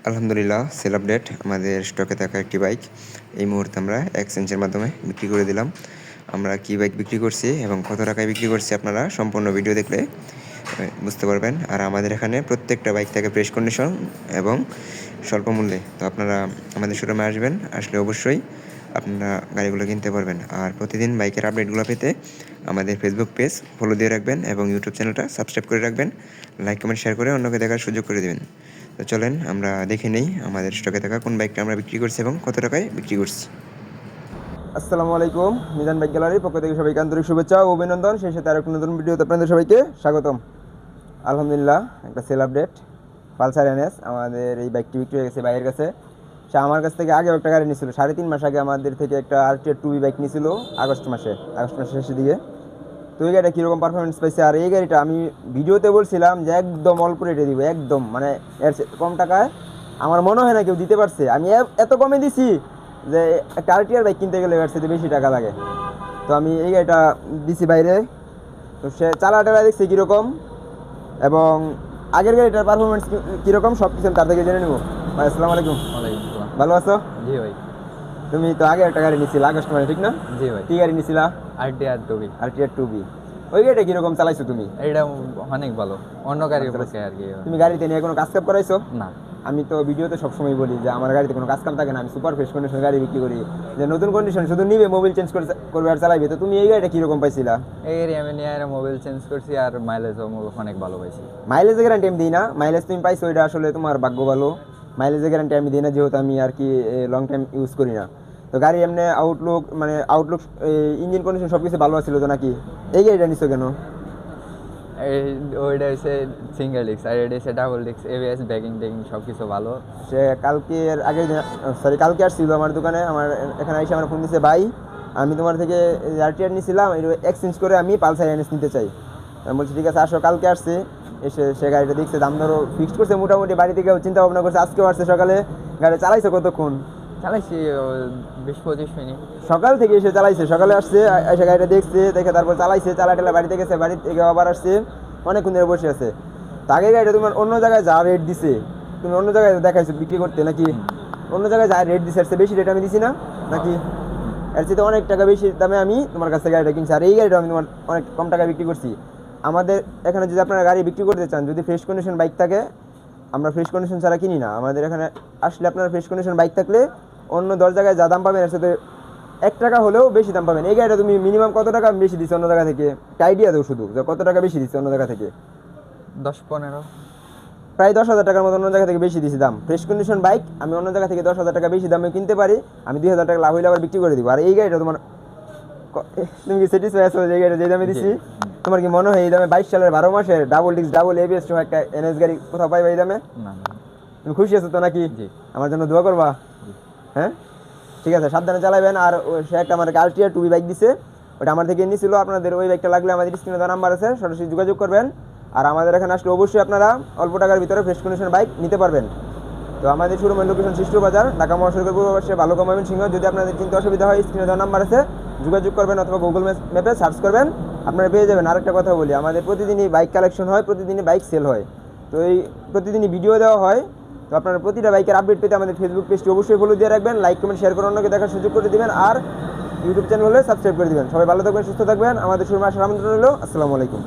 আলহামদুলিল্লাহ, sell update. আমাদের স্টকে থাকা একটি বাইক এই মুহূর্তে আমরা এক্সচেঞ্জের মাধ্যমে বিক্রি করে দিলাম। আমরা কি বাইক বিক্রি করছি এবং কত টাকায় বিক্রি করছি আপনারা সম্পূর্ণ ভিডিও দেখলে বুঝতে পারবেন। আর আমাদের এখানে প্রত্যেকটা বাইক থাকে ফ্রেশ কন্ডিশন এবং স্বল্প মূল্যে। তো আপনারা আমাদের শোরুমে আসবেন, আসলে অবশ্যই আপনারা গাড়িগুলো কিনতে পারবেন। আর প্রতিদিন বাইকের আপডেটগুলো পেতে আমাদের ফেসবুক পেজ ফলো দিয়ে রাখবেন এবং ইউটিউব চ্যানেলটা সাবস্ক্রাইব করে রাখবেন। লাইক কমেন্ট শেয়ার করে অন্যকে দেখার সুযোগ করে দেবেন। তো চলেন আমরা দেখে নেই আমাদের স্টকে থাকা কোন বাইকটা আমরা বিক্রি করছি এবং কত টাকায় বিক্রি করছি। আসসালামু আলাইকুম, মিজান বাইক গ্যালারির পক্ষ থেকে সবাইকে আন্তরিক শুভেচ্ছা ও অভিনন্দন। সেই সাথে আরেকটা নতুন ভিডিওতে আপনাদের সবাইকে স্বাগতম। আলহামদুলিল্লাহ, একটা সেল আপডেট পালসার এনএস। আমাদের এই বাইকটি বিক্রি হয়ে গেছে বাইরের কাছে। সে আমার কাছ থেকে আগেও একটা গাড়ি নিয়েছিল, 3.5 মাস আগে আমাদের থেকে একটা RTR 2B বাইক নিয়েছিল আগস্ট মাসের শেষের দিকে। তো এই গাড়িটা কীরকম পারফরমেন্স পাইছে, আর এই গাড়িটা আমি ভিডিওতে বলছিলাম যে একদম অল্প রেটে দিব, একদম মানে এর কম টাকায় আমার মনে হয় না কেউ দিতে পারছে। আমি এত কমে দিছি যে একটা RTR বাইক কিনতে গেলে এর সাথে বেশি টাকা লাগে। তো আমি এই গাড়িটা দিছি বাইরে। তো সে চালাটা দেখছি কীরকম এবং আগের গাড়িটার পারফরমেন্স কীরকম সব কিছু তার থেকে জেনে নেব। ভাই আসসালামু আলাইকুম। ওয়ালাইকুম আসসালাম। ভালো আছো? জি ভাই। তুমি তো আগে একটা গাড়ি নিয়েছিলা আগস্ট মাসে, ঠিক না? জি ভাই। কী গাড়ি নিয়েছিলা? RTR 2B। RTR 2B। ওই গাড়িটা কীরকম চালাইছো তুমি? এটা অনেক ভালো, অন্য গাড়ির পক্ষে আর কি। তুমি গাড়িতে নিয়ে কোনো কাজ কাম করাইছো? না। আমি তো ভিডিওতে সবসময় বলি যে আমার গাড়িতে কোনো কাজ কাম থাকে না, আমি সুপার ফ্রেশ কন্ডিশন গাড়ি বিক্রি করি, যে নতুন কন্ডিশন শুধু নিবে, মোবিল চেঞ্জ করবে আর চালাইবে। তো তুমি এই গাড়িটা কীরকম পাইছিলা? এই গাড়ি আমি নিয়ে মোবাইল চেঞ্জ করছি আর মাইলেজও অনেক ভালো পাইছি। মাইলেজের গ্যারান্টি আমি দিই না, মাইলেজ তুমি পাইছো এটা আসলে তোমার ভাগ্য ভালো। মাইলেজের গ্যারান্টি আমি দিই না, যেহেতু আমি আর কি লং টাইম ইউজ করি না। তো গাড়ি এমনি আউটলুক ইঞ্জিন কন্ডিশন সব কিছু ভালো আছিল তো নাকি? এই গাড়িটা নিছো কেন? ওইটা হচ্ছে সিঙ্গেল ডিস্ক আর এটা হচ্ছে double disc, ABS breaking taking সব কিছু ভালো। সে কালকে আসছিল আমার দোকানে, আমার এখানে এসে আমার ফোন দিচ্ছে, ভাই আমি তোমার থেকে RTR নিয়েছিলাম, এটা এক্সচেঞ্জ করে আমি পালসার এনএস নিতে চাই। আমি বলছি ঠিক আছে আসো। কালকে আসছে, এসে সে গাড়িটা দেখছে, দাম ধরো ফিক্সড করছে মোটামুটি। বাড়ি থেকে চিন্তা ভাবনা করছে, আজকেও আসছে সকালে। গাড়ি চালাইছে কতক্ষণ? চালাইছি 20-25 মিনিট। সকাল থেকে এসে চালাইছে, সকালে আসছে, এসে গাড়িটা দেখছে, দেখে তারপর চালাইছে, চালাটেলা বাড়িতে গেছে, বাড়ি থেকে আবার আসছে, অনেকক্ষণ ধরে বসে আছে। তো আগের গাড়িটা তোমার অন্য জায়গায় যা রেট দিছে, তুমি অন্য জায়গায় দেখাইছো বিক্রি করতে নাকি? অন্য জায়গায় যা রেট দিছে এর চেয়ে বেশি রেট আমি দিছি না নাকি? এর চেয়ে অনেক টাকা বেশি দামে আমি তোমার কাছে গাড়িটা কিনছি, আর এই গাড়িটা আমি তোমার অনেক কম টাকায় বিক্রি করছি। আমাদের এখানে যদি আপনারা গাড়ি বিক্রি করতে চান, যদি ফ্রেশ কন্ডিশন বাইক থাকে, আমরা ফ্রেশ কন্ডিশন ছাড়া কিনি না। আমাদের এখানে আসলে আপনারা ফ্রেশ কন্ডিশন বাইক থাকলে অন্য 10 জায়গায় যা দাম পাবেন এর সাথে 1 টাকা হলেও বেশি দাম পাবেন। এই গাড়িটা তুমি মিনিমাম কত টাকা বেশি দিচ্ছ অন্য জায়গা থেকে? একটা আইডিয়া দেও শুধু, যে কত টাকা বেশি দিচ্ছে অন্য জায়গা থেকে? 10-15। প্রায় 10,000 টাকার মতো অন্য জায়গা থেকে বেশি দিচ্ছি দাম। ফ্রেশ কন্ডিশন বাইক আমি অন্য জায়গা থেকে 10,000 টাকা বেশি দামে কিনতে পারি, আমি 2,000 টাকা লাভ হইলে আবার বিক্রি করে দিব। আর এই গাড়িটা তোমার তুমি কি স্যাটিসফাই আছো যে গাড়িটা যে দামে দিচ্ছি? তোমার কি মনে হয় এই দামে 22 সালের 12 মাসের ডাবল ডিস্ক ডাবল ABS সহ একটা এনএস গাড়ি কোথাও পাইবা এই দামে? না। তুমি খুশি আছো তো নাকি? জি। আমার জন্য দোয়া করবা? হ্যাঁ ঠিক আছে, সাবধানে চালাবেন। আর সে একটা আমার RTR 2B বাইক দিছে, ওটা আমার থেকে নিয়েছিল। আপনাদের ওই বাইকটা লাগলে আমাদের স্ক্রিনে দেওয়া নাম্বার আছে, সরাসরি যোগাযোগ করবেন। আর আমাদের এখানে আসলে অবশ্যই আপনারা অল্প টাকার ভিতরে ফ্রেশ কন্ডিশন বাইক নিতে পারবেন। তো আমাদের শোরুমের লোকেশন শিষ্টু বাজার, ঢাকা মহাসড়কের পূর্ব পাশে ভালুকা ময়মনসিংহ। যদি আপনাদের চিন্তা অসুবিধা হয় স্ক্রিনে দেওয়া নাম্বার আছে, যোগাযোগ করবেন অথবা গুগল ম্যাপে সার্চ করবেন, আপনারা পেয়ে যাবেন। আরেকটা কথা বলি, আমাদের প্রতিদিনই বাইক কালেকশন হয়, প্রতিদিনই বাইক সেল হয়। তো এই প্রতিদিনই ভিডিও দেওয়া হয়। তো আপনারা প্রতিটা বাইকের আপডেট পেতে আমাদের ফেসবুক পেজটি অবশ্যই ফলো দিয়ে রাখবেন, লাইক কমেন্ট শেয়ার করে অন্যকে দেখার সুযোগ করে দিবেন, আর ইউটিউব চ্যানেল হলে সাবস্ক্রাইব করে দিবেন। সবাই ভালো থাকবেন, সুস্থ থাকবেন। আমাদের শোরুমে আসার আমন্ত্রণ রইল। আসসালামু আলাইকুম।